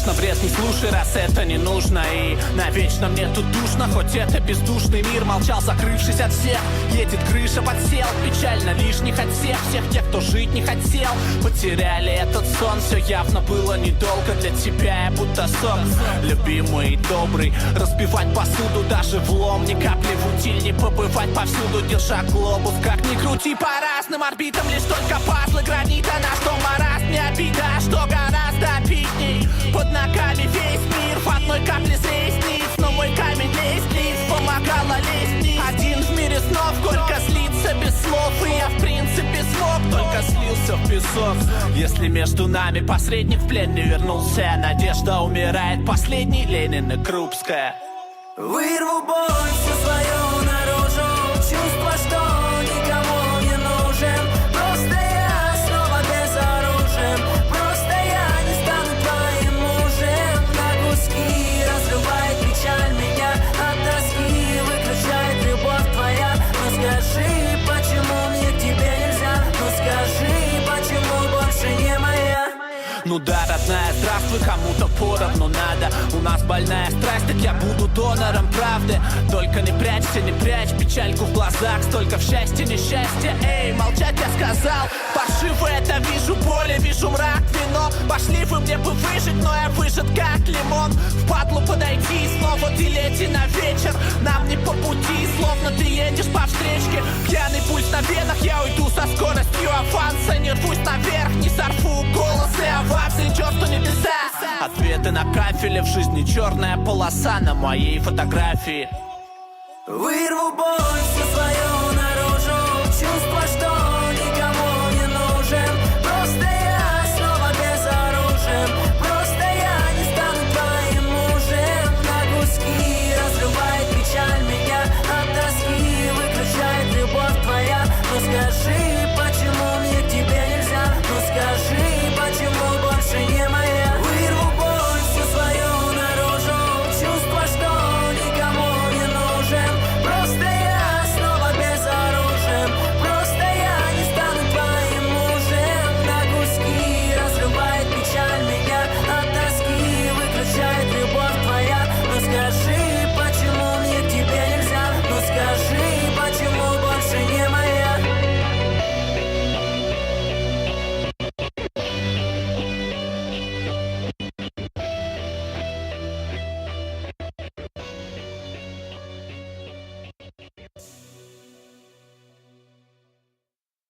Конечно, бред не слушай, раз это не нужно. И навечно мне тут душно, хоть это бездушный мир. Молчал, закрывшись от всех, едет крыша, подсел. Печально лишних от всех тех, кто жить не хотел. Потеряли этот сон, все явно было недолго. Для тебя я будто сок, любимый и добрый. Разбивать посуду даже в лом, ни капли в утиль, не побывать повсюду, держа глобус. Как ни крути по разным орбитам, лишь только пазлы гранита. На что маразм, не обида, что гораздо обидней. Под ногами весь мир в одной капле с ресниц. Но мой камень лестниц помогала лестниц. Один в мире снов, горько слиться без слов. И я в принципе смог, только слился в песок. Если между нами посредник в плен не вернулся, надежда умирает последней, Ленин и Крупская. Вырву боль всю свою наружу, чувство, что никому не нужен. Просто я снова безоружен, просто я не стану твоим мужем. На куски разрывает печаль меня, от тоски выключает любовь твоя. Но скажи, почему мне к тебе нельзя? Ну скажи, почему больше не моя? Ну да, родная, здравствуй, кому-то поровну надо. У нас больная страсть, так я буду донором правды. Только не прячься, не прячь печальку в глазах. Столько в счастье, несчастье, эй, молчать я сказал. Паршиво это вижу, боли, вижу мрак, вино. Пошли вы мне бы выжить, но я выжат как лимон. Впадлу подойти, снова ты лети на вечер. Нам не по пути, словно ты едешь по встречке. Пьяный пульс на венах, я уйду со скоростью аванса. Не рвусь наверх, не сорву голосы овации, чувству небеса. Ответы на кафеле, в жизни черная полоса на моей фотографии. Вырву боль всю свою